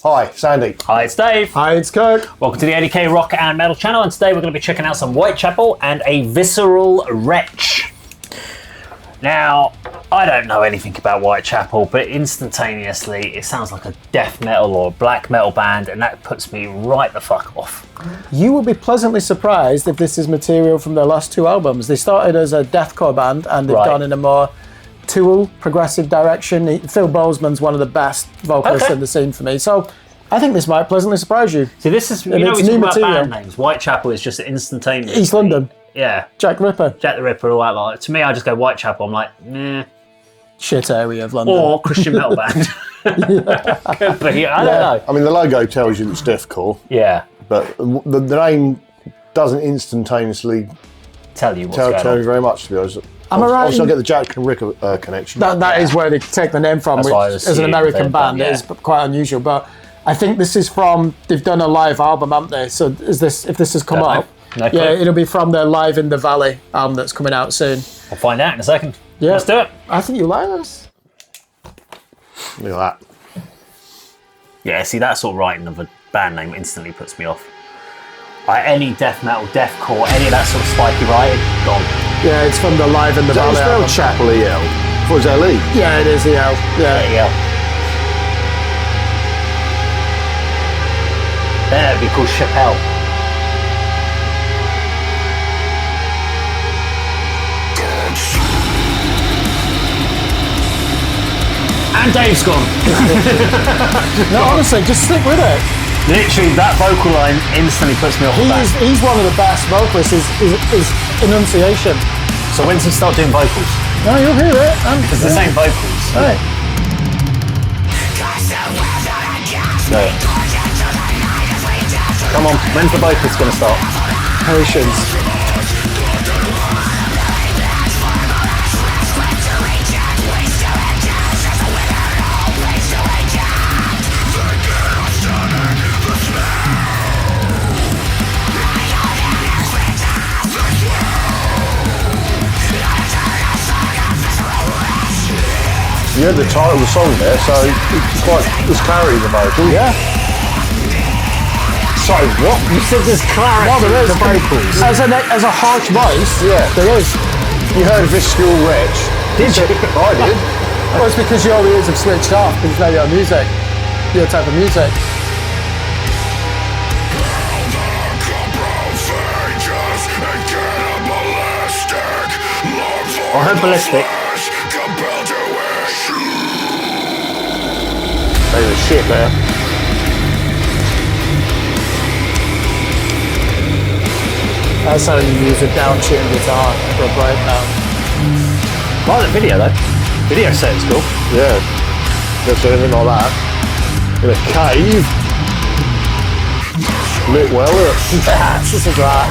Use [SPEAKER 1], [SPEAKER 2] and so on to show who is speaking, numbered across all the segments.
[SPEAKER 1] Hi, Sandy.
[SPEAKER 2] Hi, it's Dave.
[SPEAKER 3] Hi, it's Kirk.
[SPEAKER 2] Welcome to the A.D.K Rock and Metal channel, and today we're going to be checking out some Whitechapel and a Visceral Retch. Now, I don't know anything about Whitechapel, but instantaneously it sounds like a death metal or black metal band, and that puts me right the fuck off.
[SPEAKER 3] You will be pleasantly surprised if this is material from their last two albums. They started as a deathcore band and they've gone in a more Tool, progressive direction. Phil Bozeman's one of the best vocalists in the scene for me, so I think this might pleasantly surprise you.
[SPEAKER 2] See, this is, you know, we talk about band names. Whitechapel is just instantaneous.
[SPEAKER 3] East London.
[SPEAKER 2] Yeah.
[SPEAKER 3] Jack the Ripper.
[SPEAKER 2] Jack the Ripper, all that lot. To me, I just go Whitechapel. I'm like, nah.
[SPEAKER 3] Shit area of London.
[SPEAKER 2] Or Christian metal band. Could be, I don't know.
[SPEAKER 1] I mean, the logo tells you it's deathcore.
[SPEAKER 2] Yeah.
[SPEAKER 1] But the name doesn't instantaneously
[SPEAKER 2] tell you what's
[SPEAKER 1] tell you very much, to be honest.
[SPEAKER 3] Am I right?
[SPEAKER 1] Also, I get the Jack and Rick connection.
[SPEAKER 3] That is where they take the name from, which as an American band is quite unusual. But I think this is from, they've done a live album, haven't they? So is this, if this has come up, it'll be from their Live in the Valley album that's coming out soon.
[SPEAKER 2] We'll find out in a second.
[SPEAKER 3] Yeah.
[SPEAKER 2] Let's do it.
[SPEAKER 3] I think you like this.
[SPEAKER 1] Look at that.
[SPEAKER 2] Yeah, see, that sort of writing of a band name instantly puts me off. Like any death metal, deathcore, any of that sort of spiky writing, gone.
[SPEAKER 3] Yeah, it's from the Live in the Valley album.
[SPEAKER 1] Is that spelled Chapel E-L? Or is that Lee?
[SPEAKER 3] Yeah, it is E-L. Yeah,
[SPEAKER 2] E-L. Then it'd be called Chappelle. And Dave's gone.
[SPEAKER 3] No, honestly, just stick with it.
[SPEAKER 2] Literally, that vocal line instantly puts me off the back.
[SPEAKER 3] He's one of the best vocalists, his enunciation.
[SPEAKER 2] So when's he start doing vocals?
[SPEAKER 3] No, you'll hear it.
[SPEAKER 2] It's the same vocals.
[SPEAKER 3] Right.
[SPEAKER 2] No. Come on, when's the vocals going to start?
[SPEAKER 3] Patience.
[SPEAKER 1] You heard the title of the song there, so there's clarity in the vocal.
[SPEAKER 3] Yeah.
[SPEAKER 1] Sorry, what?
[SPEAKER 2] You said there's clarity in the vocals.
[SPEAKER 3] As a harsh voice, there is.
[SPEAKER 1] You heard Visceral Retch.
[SPEAKER 2] Did you?
[SPEAKER 1] I did.
[SPEAKER 3] Well, it's because your ears have switched off because now your music, your type of music.
[SPEAKER 2] I heard ballistic.
[SPEAKER 1] They were shit there.
[SPEAKER 3] That's how you use a down-tuned guitar for a breakdown.
[SPEAKER 2] I like the video though. Video set is cool.
[SPEAKER 1] Yeah. Never seen anything like that. In a cave. Lit well, look.
[SPEAKER 3] This is right.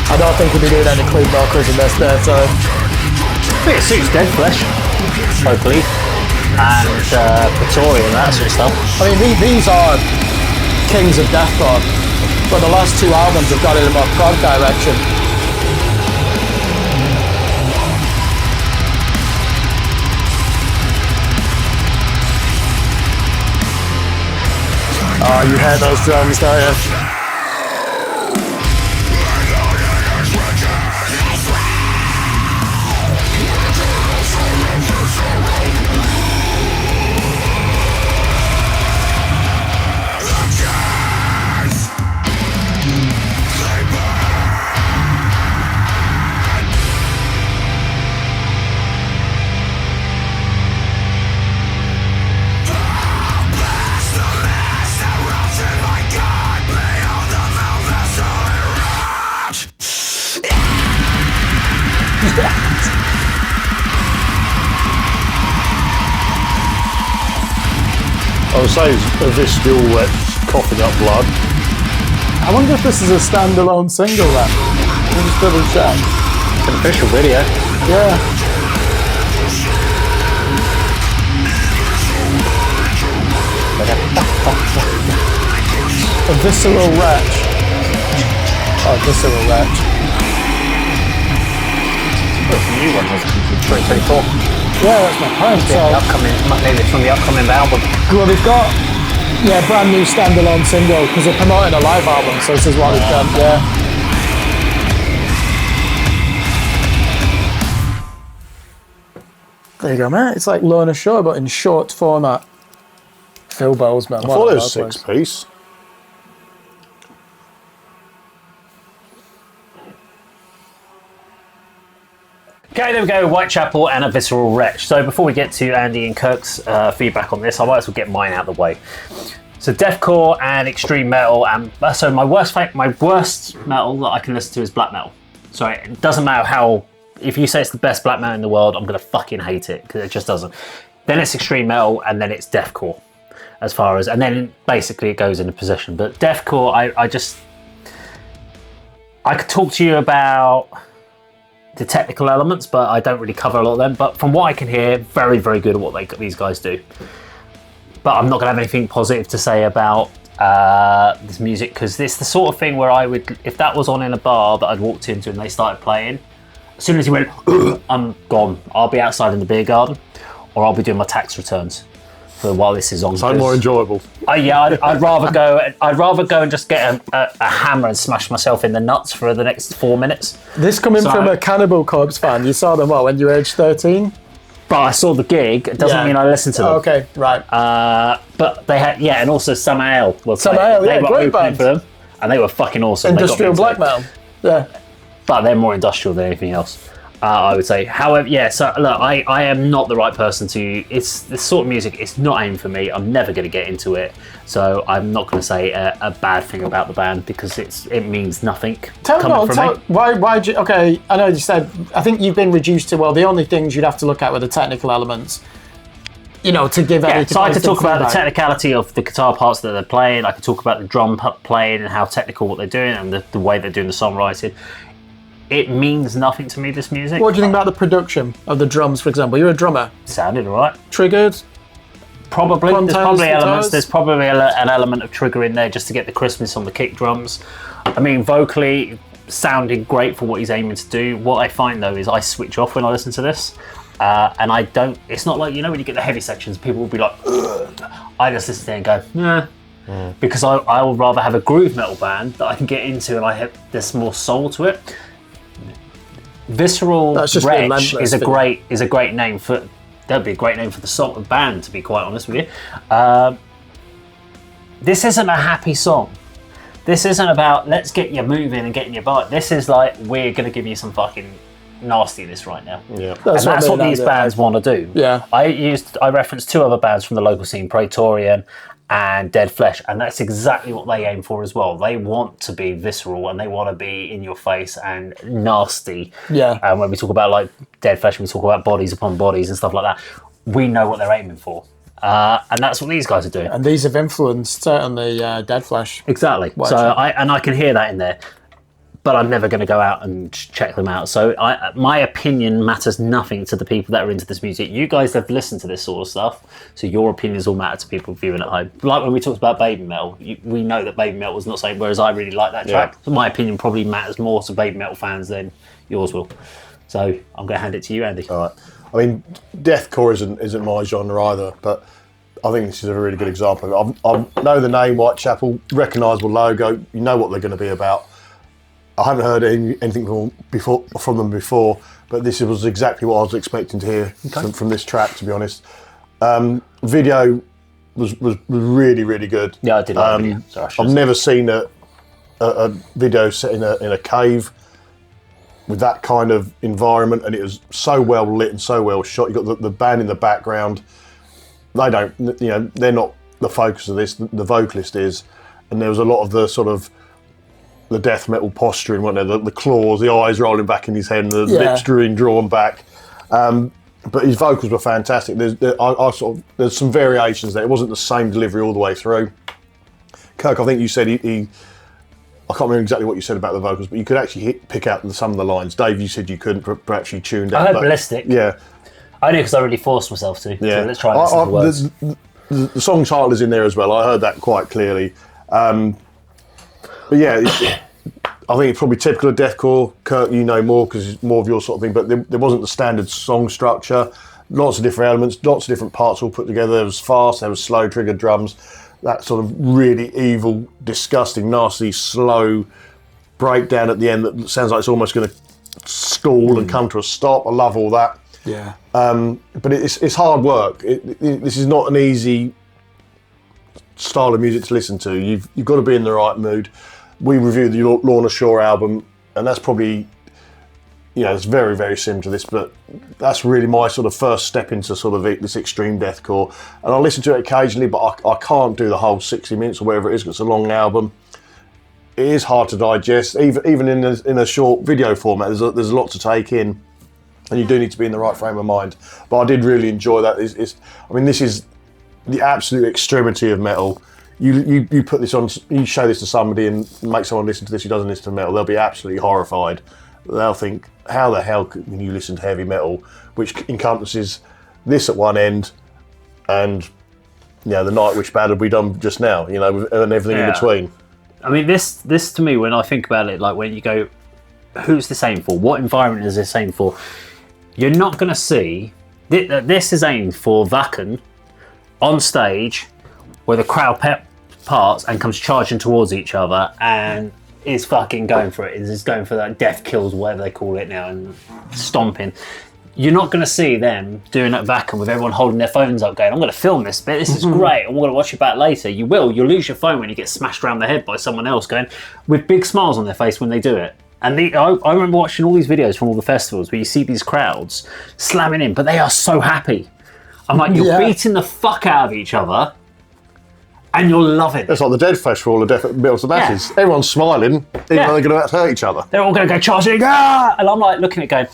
[SPEAKER 3] I don't think we'll be doing any clean vocals in this day, so.
[SPEAKER 2] I think it suits Dead Flesh, hopefully, and Pretoria and that sort of stuff.
[SPEAKER 3] I mean, these are kings of deathcore, but the last two albums have gone in a more prog direction. Oh, you hear those drums, don't you?
[SPEAKER 1] I would say it's a Visceral Retch coughing up blood.
[SPEAKER 3] I wonder if this is a standalone single then. Let me just double check.
[SPEAKER 2] It's an official video.
[SPEAKER 3] Yeah. A Visceral Retch. Oh, Visceral Retch.
[SPEAKER 2] new one, was it? 2024.
[SPEAKER 3] Yeah, that's my point.
[SPEAKER 2] The upcoming, maybe it's from the upcoming album.
[SPEAKER 3] Well, they've got brand new standalone single because they're promoting a live album. So this is what they've done. Yeah. There you go, mate. It's like Lorna Shore, but in short format. Phil Bozeman.
[SPEAKER 1] I thought it was 6-piece.
[SPEAKER 2] Okay, there we go, Whitechapel and a Visceral Retch. So before we get to Andy and Kirk's feedback on this, I might as well get mine out of the way. So deathcore and extreme metal, and so my worst metal that I can listen to is black metal. So it doesn't matter how, if you say it's the best black metal in the world, I'm gonna fucking hate it, because it just doesn't. Then it's extreme metal, and then it's deathcore, and then basically it goes into position. But deathcore, I could talk to you about the technical elements, but I don't really cover a lot of them. But from what I can hear, very, very good at what these guys do. But I'm not going to have anything positive to say about this music, because it's the sort of thing where I would, if that was on in a bar that I'd walked into and they started playing, as soon as he went, I'm gone. I'll be outside in the beer garden, or I'll be doing my tax returns for while this is on.
[SPEAKER 1] So more enjoyable.
[SPEAKER 2] I'd rather go. I'd rather go and just get a hammer and smash myself in the nuts for the next 4 minutes.
[SPEAKER 3] This coming from a Cannibal Corpse fan. You saw them when you were age 13.
[SPEAKER 2] But I saw the gig. It doesn't mean I listened to them.
[SPEAKER 3] Okay, right.
[SPEAKER 2] But they had and also Summer Ale.
[SPEAKER 3] Summer Ale,
[SPEAKER 2] they were
[SPEAKER 3] great
[SPEAKER 2] opening
[SPEAKER 3] band
[SPEAKER 2] for them, and they were fucking awesome.
[SPEAKER 3] Industrial black metal. Yeah.
[SPEAKER 2] But they're more industrial than anything else, I would say. However, so look, I am not the right person to. It's this sort of music. It's not aimed for me. I'm never going to get into it. So I'm not going to say a bad thing about the band, because it means nothing.
[SPEAKER 3] Why? Okay, I know you said. I think you've been reduced to the only things you'd have to look at were the technical elements. To give any.
[SPEAKER 2] So I could talk about the technicality of the guitar parts that they're playing. I could talk about the drum playing and how technical what they're doing, and the way they're doing the songwriting. It means nothing to me, this music.
[SPEAKER 3] What do you think about the production of the drums, for example? You're a drummer.
[SPEAKER 2] Sounded alright.
[SPEAKER 3] Triggered?
[SPEAKER 2] Probably. There's probably an element of trigger in there just to get the crispness on the kick drums. I mean, vocally, sounding great for what he's aiming to do. What I find, though, is I switch off when I listen to this. And I don't... It's not like, when you get the heavy sections, people will be like, ugh. I just listen there and go, nah. Because I would rather have a groove metal band that I can get into, and there's more soul to it. Visceral Retch is a great name for. That'd be a great name for the song of band, to be quite honest with you. This isn't a happy song. This isn't about let's get you moving and getting your bite. This is like, we're going to give you some fucking nastiness right now.
[SPEAKER 1] Yeah,
[SPEAKER 2] that's what these bands want to do.
[SPEAKER 3] Yeah,
[SPEAKER 2] I referenced 2 other bands from the local scene, Praetorian and Dead Flesh, and that's exactly what they aim for as well. They want to be visceral, and they want to be in your face and nasty.
[SPEAKER 3] Yeah.
[SPEAKER 2] And when we talk about like Dead Flesh, we talk about bodies upon bodies and stuff like that. We know what they're aiming for, and that's what these guys are doing.
[SPEAKER 3] And these have influenced certainly Dead Flesh.
[SPEAKER 2] Exactly. So I can hear that in there. But I'm never going to go out and check them out. So my opinion matters nothing to the people that are into this music. You guys have listened to this sort of stuff, so your opinions all matter to people viewing at home. Like when we talked about Baby Metal, we know that Baby Metal was not saying, whereas I really like that track. So my opinion probably matters more to Baby Metal fans than yours will. So I'm going to hand it to you, Andy.
[SPEAKER 1] All right. I mean, deathcore isn't my genre either, but I think this is a really good example. I know the name Whitechapel, recognisable logo, you know what they're going to be about. I haven't heard anything from them before, but this was exactly what I was expecting to hear from this track, to be honest. Video was really, really good.
[SPEAKER 2] Yeah, I did like the video. Sorry,
[SPEAKER 1] I've never seen a video set in a cave with that kind of environment, and it was so well lit and so well shot. You've got the band in the background. They're not the focus of this, the vocalist is, and there was a lot of the sort of the death metal posturing, wasn't there? The claws, the eyes rolling back in his head, and the lips drawn back. But his vocals were fantastic. There's some variations there. It wasn't the same delivery all the way through. Kirk, I think you said he I can't remember exactly what you said about the vocals, but you could actually pick out some of the lines. Dave, you said you couldn't, perhaps you tuned out.
[SPEAKER 2] I heard Ballistic.
[SPEAKER 1] Yeah.
[SPEAKER 2] Only because I really forced myself to.
[SPEAKER 1] Yeah.
[SPEAKER 2] So let's try and listen to the words.
[SPEAKER 1] The song title is in there as well. I heard that quite clearly. But yeah, I think it's probably typical of deathcore. Kirk, you know more because it's more of your sort of thing. But there wasn't the standard song structure. Lots of different elements, lots of different parts all put together. There was fast, there was slow trigger drums. That sort of really evil, disgusting, nasty, slow breakdown at the end that sounds like it's almost going to stall and come to a stop. I love all that.
[SPEAKER 3] Yeah.
[SPEAKER 1] But it's hard work. This is not an easy style of music to listen to. You've got to be in the right mood. We reviewed the Lorna Shore album, and that's probably, it's very, very similar to this, but that's really my sort of first step into sort of this extreme deathcore. And I listen to it occasionally, but I can't do the whole 60 minutes or whatever it is, 'cause it's a long album. It is hard to digest, even in a short video format. There's a lot to take in, and you do need to be in the right frame of mind. But I did really enjoy that. This is the absolute extremity of metal. You put this on, you show this to somebody and make someone listen to this who doesn't listen to metal, they'll be absolutely horrified. They'll think, how the hell can you listen to heavy metal, which encompasses this at one end and the Nightwish ballad we done just now, and everything in between.
[SPEAKER 2] I mean, this to me, when I think about it, like when you go, who's this aimed for? What environment is this aimed for? You're not going to see, this is aimed for Wacken on stage where the crowd parts and comes charging towards each other and is fucking going for it. Is going for that death kills, whatever they call it now, and stomping. You're not going to see them doing that Wacken with everyone holding their phones up going, I'm going to film this bit, this is great, I'm going to watch it back later. You'll lose your phone when you get smashed around the head by someone else going, with big smiles on their face when they do it. And I remember watching all these videos from all the festivals where you see these crowds slamming in, but they are so happy. I'm like, you're beating the fuck out of each other, and you're loving it.
[SPEAKER 1] It's like the Dead Festival or Death at Bills of Ashes. Yeah. Everyone's smiling, even though they're going to hurt each other.
[SPEAKER 2] They're all going to go charging, and I'm like looking at it going,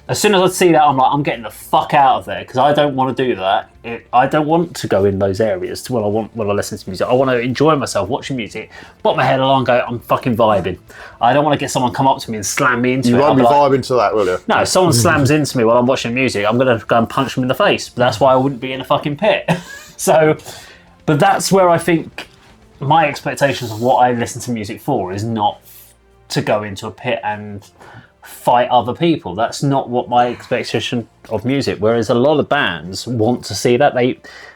[SPEAKER 2] as soon as I see that, I'm like, I'm getting the fuck out of there, because I don't want to do that. I don't want to go in those areas when I listen to music. I want to enjoy myself watching music, pop my head along and go, I'm fucking vibing. I don't want to get someone come up to me and slam me into it.
[SPEAKER 1] You won't be vibing to that, will you?
[SPEAKER 2] No, if someone slams into me while I'm watching music, I'm going to go and punch them in the face. But that's why I wouldn't be in a fucking pit. But that's where I think my expectations of what I listen to music for is not to go into a pit and fight other people. That's not what my expectation of music. Whereas a lot of bands want to see that.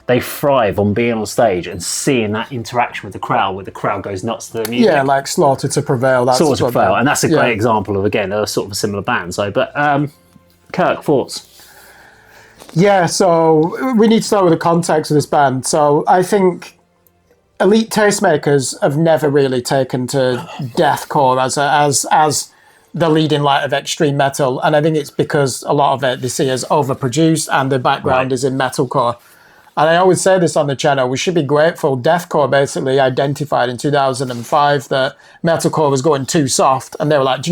[SPEAKER 2] They thrive on being on stage and seeing that interaction with the crowd, where the crowd goes nuts to the music.
[SPEAKER 3] Yeah, like Slaughter to Prevail. That's
[SPEAKER 2] Slaughter to Prevail, and that's a great example of, again, a sort of a similar band. So, but Kirk, thoughts?
[SPEAKER 3] Yeah, so we need to start with the context of this band. So I think elite tastemakers have never really taken to deathcore as the leading light of extreme metal, and I think it's because a lot of it they see as overproduced and the background is in metalcore. And I always say this on the channel, we should be grateful. Deathcore basically identified in 2005 that metalcore was going too soft, and they were like,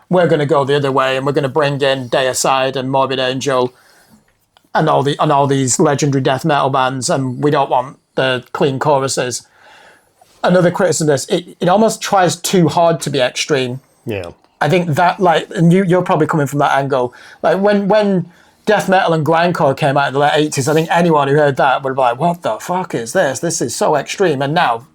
[SPEAKER 3] we're going to go the other way, and we're going to bring in Deicide and Morbid Angel and all these legendary death metal bands, and we don't want the clean choruses. Another criticism of this, it almost tries too hard to be extreme.
[SPEAKER 1] Yeah.
[SPEAKER 3] I think that, and you're probably coming from that angle. Like when death metal and grindcore came out in the late 80s, I think anyone who heard that would be like, what the fuck is this? This is so extreme. And now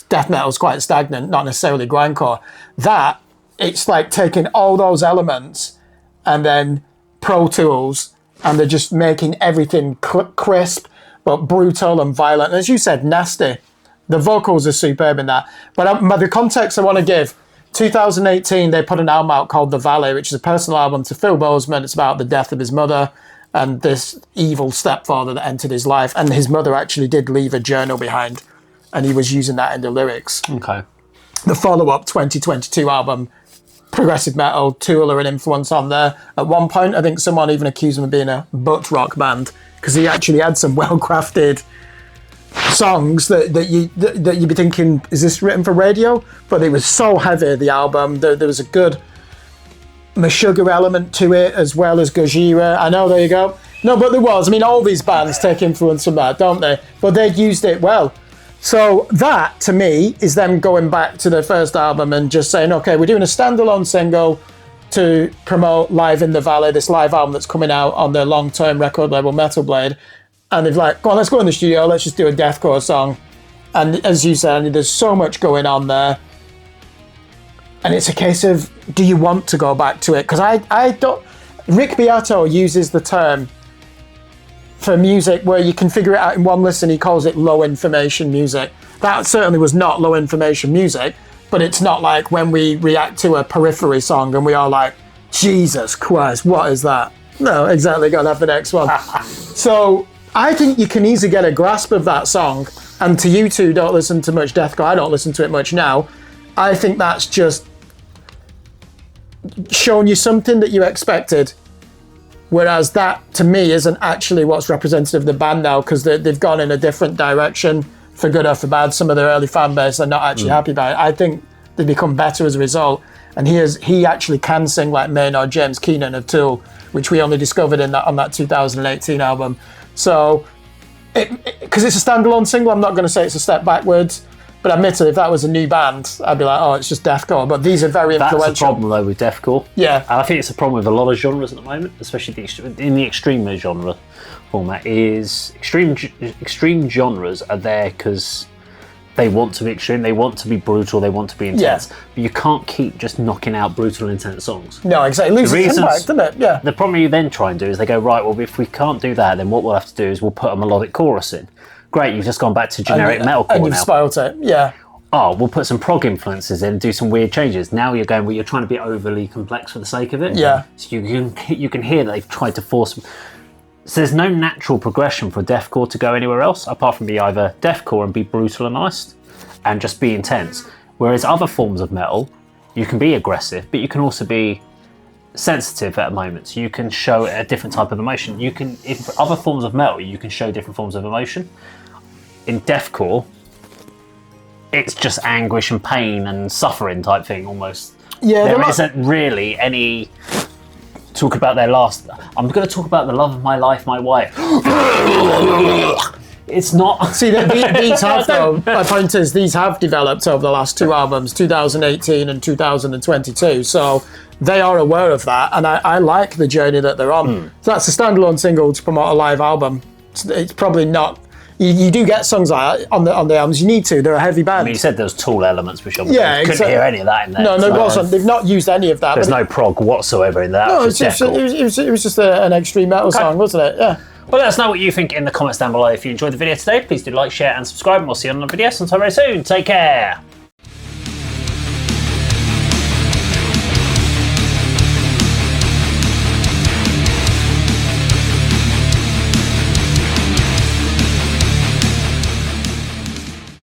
[SPEAKER 3] death metal's quite stagnant, not necessarily grindcore. That, it's like taking all those elements and then Pro Tools, and they're just making everything crisp, but brutal and violent. And as you said, nasty. The vocals are superb in that. But the context I want to give, 2018, they put an album out called The Valley, which is a personal album to Phil Bozeman. It's about the death of his mother and this evil stepfather that entered his life. And his mother actually did leave a journal behind, and he was using that in the lyrics.
[SPEAKER 2] Okay.
[SPEAKER 3] The follow-up 2022 album, progressive metal, Tool are an influence on there. At one point, I think someone even accused him of being a butt rock band, because he actually had some well-crafted songs that you'd be thinking, is this written for radio? But it was so heavy, the album. There was a good Meshuggah element to it, as well as Gojira. I know, there you go. No, but there was. I mean, all these bands take influence from that, don't they? But they used it well. So that, to me, is them going back to their first album and just saying, okay, we're doing a standalone single to promote Live in the Valley, this live album that's coming out on their long-term record label, Metal Blade. And they've like, go on, let's go in the studio, let's just do a deathcore song. And as you said, there's so much going on there. And it's a case of, do you want to go back to it? Because I don't... Rick Beato uses the term for music where you can figure it out in one listen. He calls it low information music. That certainly was not low information music, but it's not like when we react to a Periphery song and we are like, Jesus Christ, what is that? No, exactly, gotta have the next one. So I think you can easily get a grasp of that song. And to you two, don't listen to much deathcore. I don't listen to it much now. I think that's just showing you something that you expected. Whereas that, to me, isn't actually what's representative of the band now, because they've gone in a different direction, for good or for bad. Some of their early fan base are not actually happy about it. I think they've become better as a result. And he actually can sing like Maynard James Keenan of Tool, which we only discovered on that 2018 album. So, because it's a standalone single, I'm not going to say it's a step backwards. But admittedly, if that was a new band, I'd be like, oh, it's just deathcore. But these are very influential.
[SPEAKER 2] That's the problem, though, with deathcore.
[SPEAKER 3] Yeah.
[SPEAKER 2] And I think it's a problem with a lot of genres at the moment, especially in the extreme genre format, is extreme genres are there because they want to be extreme, they want to be brutal, they want to be intense. Yeah. But you can't keep just knocking out brutal, intense songs.
[SPEAKER 3] No, exactly. It loses impact, doesn't it? Yeah.
[SPEAKER 2] The problem you then try and do is they go, right, well, if we can't do that, then what we'll have to do is we'll put a melodic chorus in. Great, you've just gone back to generic metalcore now.
[SPEAKER 3] And you've spoiled it, yeah.
[SPEAKER 2] Oh, we'll put some prog influences in, do some weird changes. Now you're going, well, you're trying to be overly complex for the sake of it.
[SPEAKER 3] Yeah.
[SPEAKER 2] So you can hear that they've tried to force... So there's no natural progression for deathcore to go anywhere else, apart from be either deathcore and be brutal and nice, and just be intense. Whereas other forms of metal, you can be aggressive, but you can also be sensitive at moments. You can show a different type of emotion. You can, in other forms of metal, you can show different forms of emotion. In deathcore, it's just anguish and pain and suffering type thing almost.
[SPEAKER 3] Yeah,
[SPEAKER 2] there isn't really any talk about their last. I'm going to talk about the love of my life, my wife. It's not.
[SPEAKER 3] See, these have though. My point is, these have developed over the last two albums, 2018 and 2022. So they are aware of that, and I like the journey that they're on. So that's a standalone single to promote a live album. It's probably not. You do get songs like that on the albums. You need to. They're a heavy band.
[SPEAKER 2] I mean, you said there was Tool elements, which I couldn't hear any of that in there.
[SPEAKER 3] No, there wasn't. They've not used any of that.
[SPEAKER 2] There's no prog whatsoever in that.
[SPEAKER 3] No, it was just an extreme metal song, wasn't it? Yeah.
[SPEAKER 2] Well, let us know what you think in the comments down below. If you enjoyed the video today, please do like, share, and subscribe. And we'll see you on the video sometime very soon. Take care.